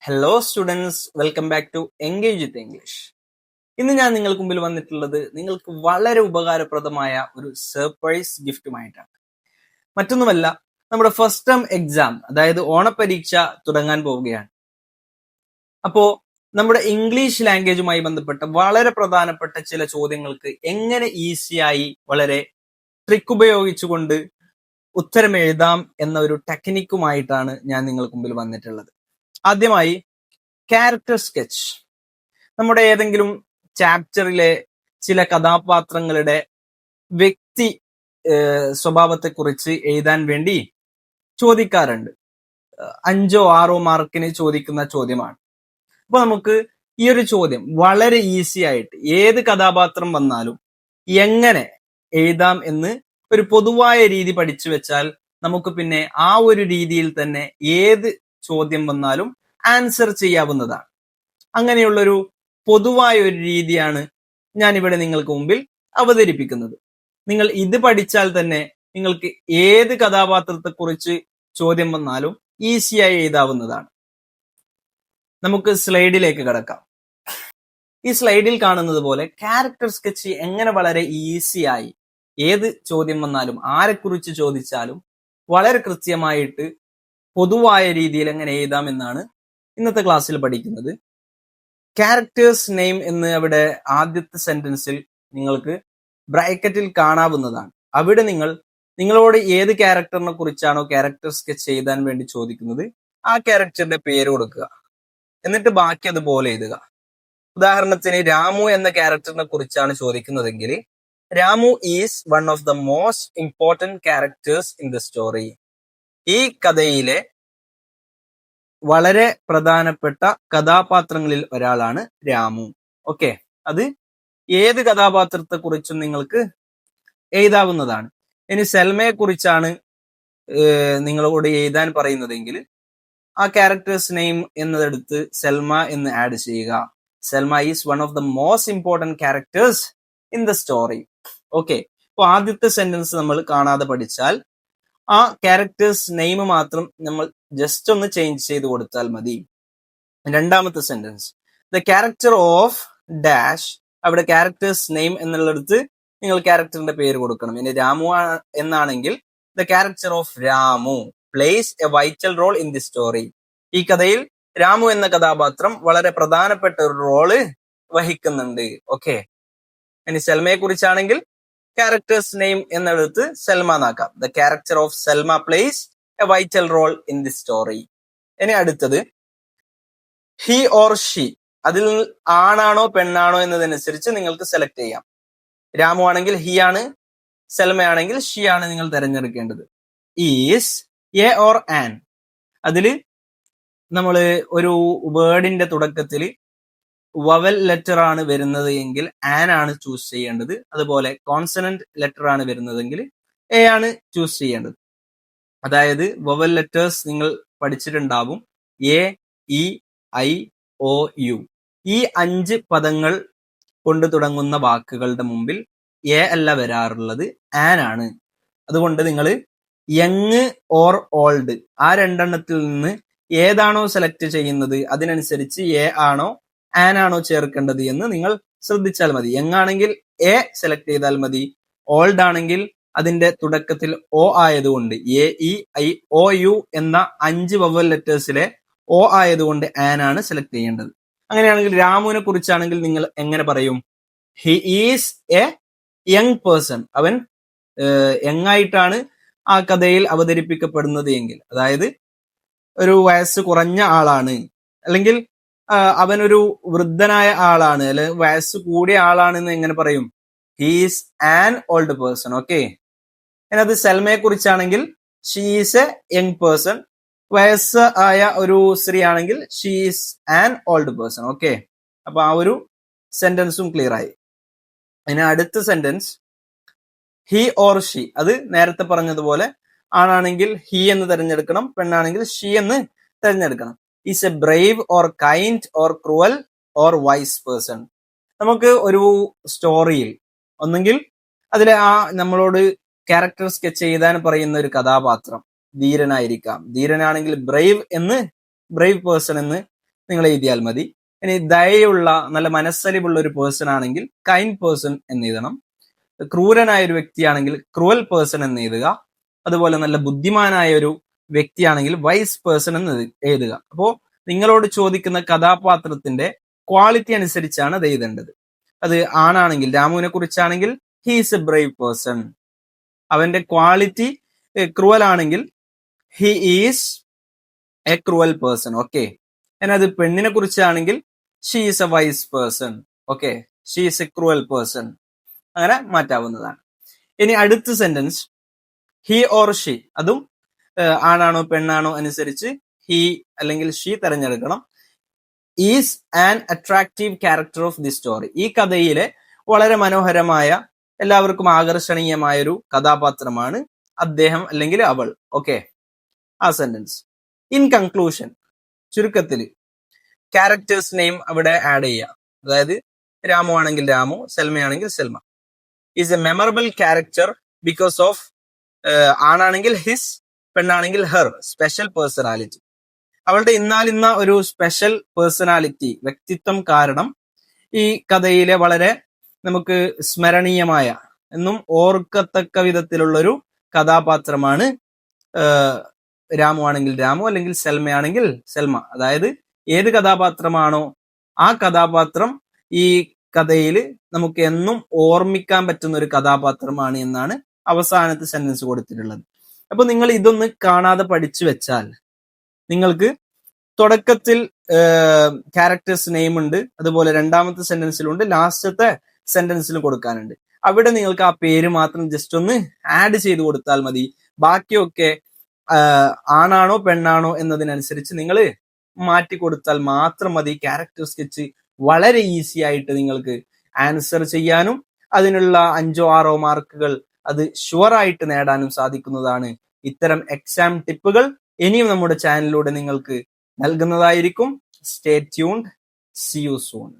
Hello students, welcome back to engage with English. ഇന്ന് ഞാൻ നിങ്ങൾക്ക് മുമ്പിൽ വന്നിട്ടുള്ളത് നിങ്ങൾക്ക് വളരെ ഉപകാരപ്രദമായ ഒരു സർപ്രൈസ് ഗിഫ്റ്റുമായിട്ടാണ്. മറ്റൊന്നുമല്ല, നമ്മുടെ ഫസ്റ്റ് ടേം എക്സാം, അതായത് ഓണപരീക്ഷ തുടങ്ങാൻ പോവുകയാണ്. അപ്പോ നമ്മുടെ ഇംഗ്ലീഷ് ലാംഗ്വേജുമായി ബന്ധപ്പെട്ട വളരെ പ്രധാനപ്പെട്ട ചില ചോദ്യങ്ങൾക്ക് എങ്ങനെ ഈസിയായി വളരെ ട്രിക്ക് ഉപയോഗിച്ചുകൊണ്ട് ഉത്തരം എഴുതാം എന്ന ഒരു ടെക്നിക്കുമായിട്ടാണ് ഞാൻ നിങ്ങൾക്ക് മുമ്പിൽ വന്നിട്ടുള്ളത്. ആദ്യമായി ക്യാരക്ടർ സ്കെച്ച്. നമ്മുടെ ഏതെങ്കിലും ചാപ്റ്ററിലെ ചില കഥാപാത്രങ്ങളുടെ വ്യക്തി സ്വഭാവത്തെക്കുറിച്ച് എഴുതാൻ വേണ്ടി ചോദിക്കാറുണ്ട്. 5 or 6 മാർക്കിന് ചോദിക്കുന്ന ചോദ്യമാണ്. അപ്പൊ നമുക്ക് ഈ ഒരു ചോദ്യം വളരെ ഈസി ആയിട്ട് ഏത് കഥാപാത്രം വന്നാലും എങ്ങനെ എഴുതാം എന്ന് ഒരു പൊതുവായ രീതി പഠിച്ചു വെച്ചാൽ നമുക്ക് പിന്നെ ആ ഒരു രീതിയിൽ തന്നെ ഏത് ചോദ്യം വന്നാലും ആൻസർ ചെയ്യാവുന്നതാണ്. അങ്ങനെയുള്ളൊരു പൊതുവായ ഒരു രീതിയാണ് ഞാൻ ഇവിടെ നിങ്ങൾക്ക് മുമ്പിൽ അവതരിപ്പിക്കുന്നത്. നിങ്ങൾ ഇത് പഠിച്ചാൽ തന്നെ നിങ്ങൾക്ക് ഏത് കഥാപാത്രത്തെക്കുറിച്ച് ചോദ്യം വന്നാലും ഈസിയായി എഴുതാവുന്നതാണ്. നമുക്ക് സ്ലൈഡിലേക്ക് കടക്കാം. ഈ സ്ലൈഡിൽ കാണുന്നത് പോലെ ക്യാരക്ടർ സ്കെച്ച് എങ്ങനെ വളരെ ഈസിയായി ഏത് ചോദ്യം വന്നാലും ആരെക്കുറിച്ച് ചോദിച്ചാലും വളരെ കൃത്യമായിട്ട് പൊതുവായ രീതിയിൽ എങ്ങനെ എഴുതാം എന്നാണ് ഇന്നത്തെ ക്ലാസ്സിൽ പഠിക്കുന്നത്. ക്യാരക്ടേഴ്സ് നെയിം എന്ന് അവിടെ ആദ്യത്തെ സെന്റൻസിൽ നിങ്ങൾക്ക് ബ്രാക്കറ്റിൽ കാണാവുന്നതാണ്. അവിടെ നിങ്ങളോട് ഏത് ക്യാരക്ടറിനെ കുറിച്ചാണോ ക്യാരക്ടർ സ്കെച്ച് എഴുതാൻ വേണ്ടി ചോദിക്കുന്നത് ആ ക്യാരക്ടറിന്റെ പേര് കൊടുക്കുക. എന്നിട്ട് ബാക്കി അതുപോലെ എഴുതുക. ഉദാഹരണത്തിന് രാമു എന്ന ക്യാരക്ടറിനെ കുറിച്ചാണ് ചോദിക്കുന്നതെങ്കിൽ Ramu is one of the most important characters in the story. ഈ കഥയിലെ വളരെ പ്രധാനപ്പെട്ട കഥാപാത്രങ്ങളിൽ ഒരാളാണ് രാമു. ഓക്കെ, അത് ഏത് കഥാപാത്രത്തെ കുറിച്ചും നിങ്ങൾക്ക് എഴുതാവുന്നതാണ്. ഇനി സെൽമയെ കുറിച്ചാണ് നിങ്ങളോട് എഴുതാൻ പറയുന്നതെങ്കിൽ ആ ക്യാരക്ടേഴ്സ് നെയിം എന്നതെടുത്ത് സെൽമ എന്ന് ആഡ് ചെയ്യുക. Selma is one of the most important characters in the story. Okay, അപ്പൊ ആദ്യത്തെ സെന്റൻസ് നമ്മൾ കാണാതെ പഠിച്ചാൽ ആ ക്യാരക്ടേഴ്സ് നെയിം മാത്രം നമ്മൾ ജസ്റ്റ് ഒന്ന് ചേഞ്ച് ചെയ്ത് കൊടുത്താൽ മതി. രണ്ടാമത്തെ sentence the character of dash, അവിടെ ക്യാരക്ടേഴ്സ് നെയിം എന്നുള്ളടത്ത് നിങ്ങൾ ക്യാരക്ടറിന്റെ പേര് കൊടുക്കണം. ഇനി രാമു എന്നാണെങ്കിൽ the character of Ramu plays a vital role in the story. ഈ കഥയിൽ രാമു എന്ന കഥാപാത്രം വളരെ പ്രധാനപ്പെട്ട ഒരു റോള് വഹിക്കുന്നുണ്ട്. ഓക്കെ, ഇനി സെൽമയെ കുറിച്ചാണെങ്കിൽ ക്യാരക്ടേഴ്സ് നെയിം എന്നെടുത്ത് സെൽമ എന്നാക്കാം. The character of Selma plays a vital role in the story. ഇനി അടുത്തത് ഹി ഓർ ഷീ. അതിൽ ആണാണോ പെണ്ണാണോ എന്നതനുസരിച്ച് നിങ്ങൾക്ക് സെലക്ട് ചെയ്യാം. രാമു ആണെങ്കിൽ ഹി ആണ്, സെൽമയാണെങ്കിൽ ഷീ ആണ് നിങ്ങൾ തിരഞ്ഞെടുക്കേണ്ടത്. Is, A or an. അതില് നമ്മള് ഒരു വേർഡിന്റെ തുടക്കത്തിൽ വവൽ ലെറ്റർ ആണ് വരുന്നത് എങ്കിൽ ആൻ ആണ് ചൂസ് ചെയ്യേണ്ടത്. അതുപോലെ കോൺസണന്റ് ലെറ്റർ ആണ് വരുന്നതെങ്കിൽ എ ആണ് ചൂസ് ചെയ്യേണ്ടത്. അതായത് വവൽ ലെറ്റേഴ്സ് നിങ്ങൾ പഠിച്ചിട്ടുണ്ടാവും. A, E, I, O, U. ഈ 5 പദങ്ങൾ കൊണ്ട് തുടങ്ങുന്ന വാക്കുകളുടെ മുമ്പിൽ എ അല്ല വരാറുള്ളത്, ആൻ ആണ്. അതുകൊണ്ട് നിങ്ങൾ യങ് ഓർ ഓൾഡ് ആ രണ്ടെണ്ണത്തിൽ നിന്ന് ഏതാണോ സെലക്ട് ചെയ്യുന്നത് അതിനനുസരിച്ച് എ ആണോ ആൻ ആണോ ചേർക്കേണ്ടത് എന്ന് നിങ്ങൾ ശ്രദ്ധിച്ചാൽ മതി. യങ് ആണെങ്കിൽ എ സെലക്ട് ചെയ്താൽ മതി. ഓൾഡ് ആണെങ്കിൽ അതിന്റെ തുടക്കത്തിൽ ഒ ആയതുകൊണ്ട് A, E, I, O, U എന്ന 5 വവൽ ലെറ്റേഴ്സിലെ ഒ ആയതുകൊണ്ട് ആൻ ആണ് സെലക്ട് ചെയ്യേണ്ടത്. അങ്ങനെയാണെങ്കിൽ രാമുവിനെ കുറിച്ചാണെങ്കിൽ നിങ്ങൾ എങ്ങനെ പറയും? He is a young person. അവൻ യങ് ആയിട്ടാണ് ആ കഥയിൽ അവതരിപ്പിക്കപ്പെടുന്നത് എങ്കിൽ, അതായത് ഒരു വയസ്സ് കുറഞ്ഞ ആളാണ്, അല്ലെങ്കിൽ അവനൊരു വൃദ്ധനായ ആളാണ്, അല്ലെങ്കിൽ വയസ്സ് കൂടിയ ആളാണെന്ന് എങ്ങനെ പറയും? He's an old person. Okay, അത് സെൽമയെ കുറിച്ചാണെങ്കിൽ she is a young person. വയസ്സ് ആയ ഒരു സ്ത്രീ ആണെങ്കിൽ she is an old person. Okay, അപ്പൊ ആ ഒരു സെന്റൻസും ക്ലിയർ ആയി. ഇനി അടുത്ത സെന്റൻസ് ഹി ഓർ ഷീ. അത് നേരത്തെ പറഞ്ഞതുപോലെ ആണാണെങ്കിൽ ഹി എന്ന് തിരഞ്ഞെടുക്കണം, പെണ്ണാണെങ്കിൽ ഷീ എന്ന് തിരഞ്ഞെടുക്കണം. Is a brave or kind or cruel or wise person. നമുക്ക് ഒരു സ്റ്റോറിയിൽ ഒന്നെങ്കിൽ അതിലെ ആ നമ്മളോട് ക്യാരക്ടർ സ്കെച്ച് എഴുതാൻ പറയുന്ന ഒരു കഥാപാത്രം ധീരനായിരിക്കാം. ധീരനാണെങ്കിൽ ബ്രേവ് പേഴ്സൺ എന്ന് നിങ്ങൾ എഴുതിയാൽ മതി. ഇനി ദയയുള്ള നല്ല മനസ്സലിവുള്ള ഒരു പേഴ്സൺ ആണെങ്കിൽ കൈൻഡ് പേഴ്സൺ എന്ന് എഴുതണം. ക്രൂരനായ ഒരു വ്യക്തിയാണെങ്കിൽ ക്രൂവൽ പേഴ്സൺ എന്ന് എഴുതുക. അതുപോലെ നല്ല ബുദ്ധിമാനായ ഒരു വ്യക്തിയാണെങ്കിൽ വൈസ് പേഴ്സൺ എന്ന് എഴുതുക. അപ്പോ നിങ്ങളോട് ചോദിക്കുന്ന കഥാപാത്രത്തിന്റെ ക്വാളിറ്റി അനുസരിച്ചാണ് അത് എഴുതേണ്ടത്. അത് ആണാണെങ്കിൽ രാമുവിനെ കുറിച്ചാണെങ്കിൽ ഹീസ് എ ബ്രേവ് പേഴ്സൺ. അവന്റെ ക്വാളിറ്റി ക്രൂവൽ ആണെങ്കിൽ he is a cruel person. Okay. അത് പെണ്ണിനെ കുറിച്ചാണെങ്കിൽ she is a wise person. Okay, she is a cruel person. അങ്ങനെ മാറ്റാവുന്നതാണ്. ഇനി അടുത്ത സെന്റൻസ് ഹി ഓർ ഷീ. അതും ആണാണോ പെണ്ണാണോ അനുസരിച്ച് ഹി അല്ലെങ്കിൽ ഷീ തെരഞ്ഞെടുക്കണം. Is an attractive character of the story. ഈ കഥയിലെ വളരെ മനോഹരമായ എല്ലാവർക്കും ആകർഷണീയമായ ഒരു കഥാപാത്രമാണ് അദ്ദേഹം അല്ലെങ്കിൽ അവൾ. ഓക്കെ, ആ സെന്റൻസ്. ഇൻ കൺക്ലൂഷൻ, ചുരുക്കത്തിൽ ക്യാരക്ടേഴ്സ് നെയിം അവിടെ ആഡ് ചെയ്യുക. അതായത് രാമു ആണെങ്കിൽ രാമു, സെൽമയാണെങ്കിൽ Selma. Is a memorable character because of ആണാണെങ്കിൽ ഹിസ്, പെണ്ണാണെങ്കിൽ ഹെർ സ്പെഷ്യൽ പേഴ്സണാലിറ്റി. അവളുടെ ഇന്നാലിന്ന ഒരു സ്പെഷ്യൽ പേഴ്സണാലിറ്റി, വ്യക്തിത്വം കാരണം ഈ കഥയിലെ വളരെ നമുക്ക് സ്മരണീയമായ എന്നും ഓർക്കത്തക്ക വിധത്തിലുള്ളൊരു കഥാപാത്രമാണ് രാമു ആണെങ്കിൽ രാമു അല്ലെങ്കിൽ സെൽമയാണെങ്കിൽ സെൽമ. അതായത് ഏത് കഥാപാത്രമാണോ ആ കഥാപാത്രം ഈ കഥയിൽ നമുക്ക് എന്നും ഓർമ്മിക്കാൻ പറ്റുന്ന ഒരു കഥാപാത്രമാണ് എന്നാണ് അവസാനത്തെ സെന്റൻസ് കൊടുത്തിട്ടുള്ളത്. അപ്പൊ നിങ്ങൾ ഇതൊന്ന് കാണാതെ പഠിച്ചു വെച്ചാൽ നിങ്ങൾക്ക് തുടക്കത്തിൽ ക്യാരക്ടേഴ്സ് നെയിം ഉണ്ട്, അതുപോലെ രണ്ടാമത്തെ സെന്റൻസിലുണ്ട്, ലാസ്റ്റത്തെ സെന്റൻസിലും കൊടുക്കാനുണ്ട്. അവിടെ നിങ്ങൾക്ക് ആ പേര് മാത്രം ജസ്റ്റ് ഒന്ന് ആഡ് ചെയ്ത് കൊടുത്താൽ മതി. ബാക്കിയൊക്കെ ആണാണോ പെണ്ണാണോ എന്നതിനനുസരിച്ച് നിങ്ങൾ മാറ്റി കൊടുത്താൽ മാത്രം മതി. ക്യാരക്ടർ സ്കെച്ച് വളരെ ഈസി ആയിട്ട് നിങ്ങൾക്ക് ആൻസർ ചെയ്യാനും അതിനുള്ള 5-6 മാർക്കുകൾ അത് ഷുവറായിട്ട് നേടാനും സാധിക്കുന്നതാണ്. ഇത്തരം എക്സാം ടിപ്പുകൾ ഇനിയും നമ്മുടെ ചാനലിലൂടെ നിങ്ങൾക്ക് നൽകുന്നതായിരിക്കും. Stay tuned. See you soon.